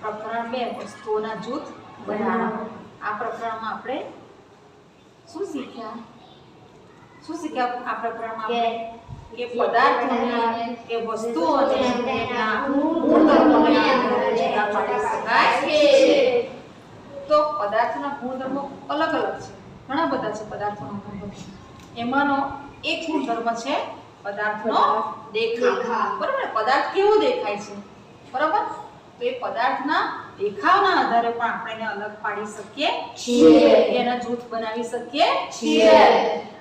પ્રકરણ 2 વસ્તુઓના જૂથ બનાવો. આ પ્રકરણમાં આપણે શું શીખ્યા આ પ્રકરણમાં આપણે કે પદાર્થોને કે વસ્તુઓને તેના ગુણધર્મોને આધારે જુદા પાડી શકાય છે. તો પદાર્થના ગુણધર્મો અલગ અલગ છે, ઘણા બધા છે પદાર્થોના ગુણધર્મો. એમાંનો એક ગુણધર્મ છે પદાર્થનો દેખાવ. બરાબર ને? પદાર્થ કેવો દેખાય છે, બરાબર? તો એ પદાર્થના દેખાવના આધારે પણ આપણે એને અલગ પાડી શકીએ છીએ, એના જૂથ બનાવી શકીએ છીએ.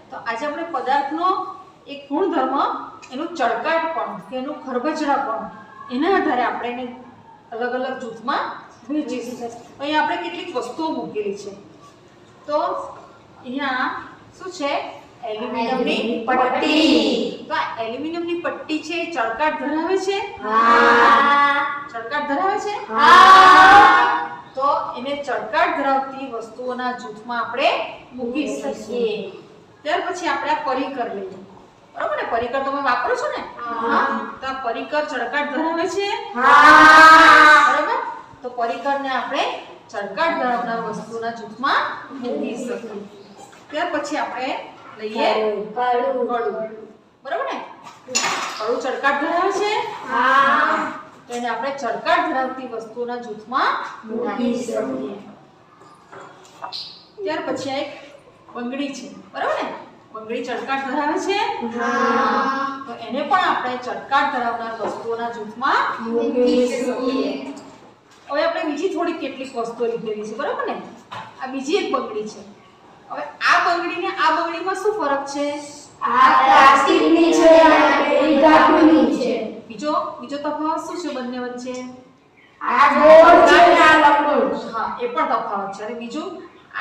તો આજે આપણે પદાર્થનો એક ગુણધર્મ એનું ચળકાટપણું કે એનું ખરબચડાપણું એના આધારે આપણે એને અલગ અલગ જૂથમાં વહેંચીશું. અહીંયા આપણે કેટલીક વસ્તુઓ મૂકેલી છે. તો અહીંયા શું છે? એલ્યુમિનિયમની પટ્ટી. તો આ એલ્યુમિનિયમની પટ્ટી છે એ ચળકાટ ધરાવે છે? હા. ચળકાટ ધરાવે છે? હા. તો એને ચળકાટ ધરાવતી વસ્તુઓના જૂથમાં આપણે મૂકી શકીએ. ત્યાર પછી આપણે આ પરિકર લઈએ. બરાબર ને? પરિકર તમે વાપરો છો ને? હા. તો આ પરિકર ચળકાટ ધરાવે છે? હા. બરાબર? તો પરિકરને આપણે ચળકાટ ધરાવનાર વસ્તુના જૂથમાં મૂકી શકીએ. ત્યાર પછી આપણે લઈએ કળું. બરાબર ને? કળું ચળકાટ ધરાવે છે? હા. તો એને આપણે ચળકાટ ધરાવતી વસ્તુઓના જૂથમાં મૂકી શકીએ. ત્યાર પછી એક બંગડી છે. બરાબર ને? બંગડી ચળકાટ ધરાવે છે? હા. તો એને પણ આપણે ચળકાટ ધરાવનાર વસ્તુઓના જૂથમાં મૂકી શકીએ. હવે આપણે બીજી થોડી કેટલીક વસ્તુઓ લીધેલી છે. બરાબર ને? આ બીજી એક બંગડી છે. હવે આ બંગડી ને આ બંગડીમાં શું ફરક છે? આ પ્લાસ્ટિકની છે અને ધાતુની છે. બીજો તફાવત શું છે બંને વચ્ચે? આ ગોળ છે અને આ લંબગોળ. હા, એ પણ તફાવત છે. અને બીજું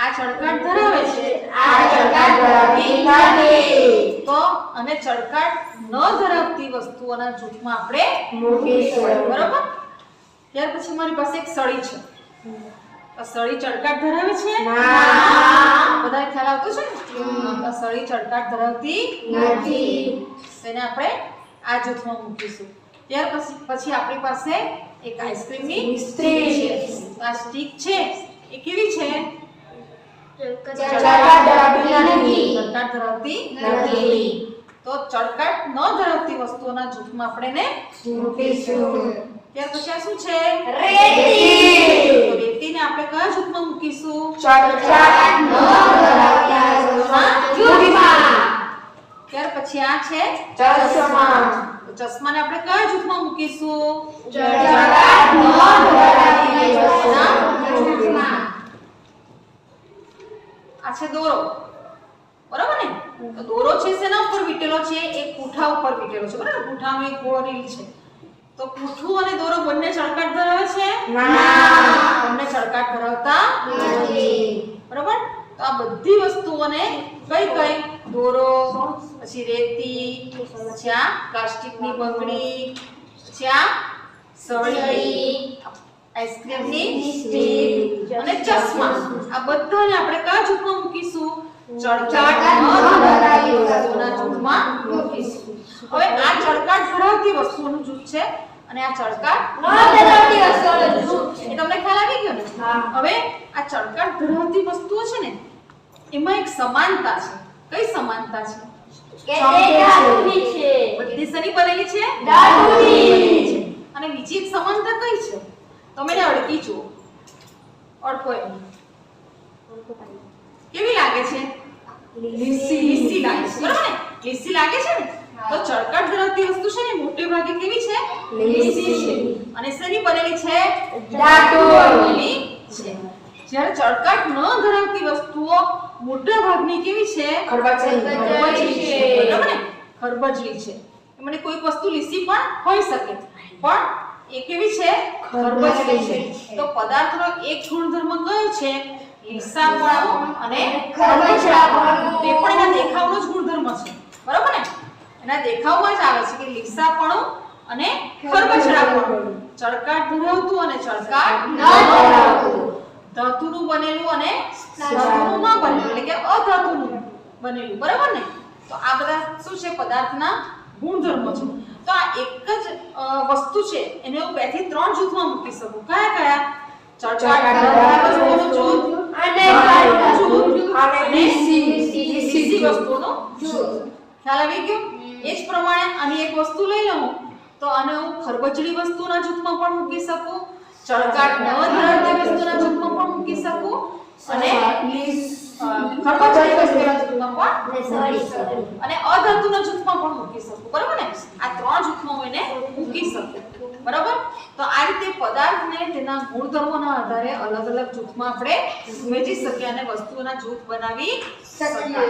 આ ચળકાટ ધરાવે છે, આ ચળકાટ ધરાવતી નથી. તો અને ચળકાટ ન ધરાવતી વસ્તુઓના જૂથમાં આપણે મૂકીશું. બરાબર? ત્યાર પછી મારી પાસે એક સળી છે. આ સળી ચળકાટ ધરાવે છે? ના. બધાને ખ્યાલ આવતો છે ને? આ સળી ચળકાટ ધરાવતી નથી. તેને આપણે આ જૂથમાં મૂકીશું. ત્યાર પછી આપણી પાસે એક આઈસ્ક્રીમની સ્ટીક છે. આ સ્ટીક છે એ કેવી છે? ચળકાટ ધરાવતી નથી. ચળકાટ ધરાવતી નથી. તો ચળકાટ ન ધરાવતી વસ્તુઓના જૂથમાં આપણે એને મૂકીશું. ત્યાર પછી આ શું છે? રેતી. તો રેતીને આપણે કયા જૂથમાં મૂકીશું? ચળકાટ ન ધરાવતા જૂથમાં. ત્યાર પછી આ છે ચશ્મા. તો ચશ્માને આપણે કયા જૂથમાં મૂકીશું? ચળકાટ ન ધરાવતી વસ્તુના જૂથમાં. આ છે દોરો. બરાબર ને? તો દોરો છે શેના ઉપર વીટેલો છે? એક પૂઠા ઉપર વીટેલો છે. બરાબર? પૂઠામાં એક ગોળ રીલ છે. તો પૂઠું અને દોરો બંને ચળકાટ ધરાવે છે? ના. બંને ચળકાટ ધરાવતા નથી. બરાબર? તો આ બધી વસ્તુઓને કઈ દોરો, પછી રેતી, પછી આ પ્લાસ્ટિકની બંગડી, પછી આ સળી, આઈસ્ક્રીમની સ્ટીક અને ચશ્મા, આ બધાને આપણે કયા જૂથમાં મૂકીશું? ચળકાટ ન ધરાવતી વસ્તુઓના જૂથમાં મૂકીશું. હવે આ ચળકાટ ધરાવતી વસ્તુઓનું જૂથ છે અને આ ચળકાટ ન ધરાવતી વસ્તુઓનું જૂથ છે. એ તમને ખ્યાલ આવી ગયો ને? હા. હવે આ ચળકાટ ધરાવતી વસ્તુઓ છે ને એમાં એક સમાનતા છે. કઈ સમાનતા છે? કે તે ધાતુની છે. બધી શેની બનેલી છે? ધાતુની. અને બીજી એક સમાનતા કઈ છે? તમે એને અડકી જુઓ. અડકો એને. કેવી લાગે છે? લીસી લાગે છે. બરાબર ને? લીસી લાગે છે ને? તો ચળકાટ ધરાવતી વસ્તુ છે ને મોટે ભાગે કેવી છે? લીસી છે. અને શેની બનેલી છે? ધાતુની છે. જ્યારે ચળકાટ ન ધરાવતી વસ્તુઓ મોટા ભાગની કેવી છે? ખરબચડી છે. બરાબર ને? ખરબચડી છે. મને કોઈ વસ્તુ લીસી પણ હોઈ શકે પણ એ કેવી છે? ખરબચડી છે. તો પદાર્થનો એક ગુણધર્મ કયો છે? લીસાપણું અને ખરબચડાપણું. તે પણ એના દેખાવનો જ ગુણધર્મ છે. બરાબર ને? એના દેખાવમાં જ આવે છે કે લીસાપણું અને ખરબચડાપણું. ચળકાટ ધરાવતું અને ચળકાટ ન ધરાવતું. ધાતુનું બનેલું અને ધાતુનું ન બનેલું, એટલે કે અધાતુનું બનેલું. બરાબર ને? તો આ બધા શું છે? પદાર્થના ગુણધર્મો છે. તો આ એક જ વસ્તુ છે એને હું 2 થી 3 જૂથમાં મૂકી શકું. કયા કયા? ચળકાટ વસ્તુનું જૂથ અને જૂથ અને લીસી વસ્તુનું જૂથ. ખ્યાલ આવી ગયો? એ જ પ્રમાણે આની એક વસ્તુ લઈ લઉં તો આને હું ખરબચડી વસ્તુના જૂથમાં પણ મૂકી શકું, ચળકાટ ન ધરાવતી વસ્તુના જૂથમાં પણ મૂકી શકું અને ખરબચડી વસ્તુના જૂથમાં પણ અને અધાતુના જૂથમાં પણ મૂકી શકું. બરાબર ને? આ 3 જૂથમાં હું એને મૂકી શકું. બરાબર? તો આ રીતે પદાર્થને તેના ગુણધર્મોના આધારે અલગ અલગ જૂથમાં આપણે વહેંચી શકીએ અને વસ્તુઓના જૂથ બનાવી શકાય.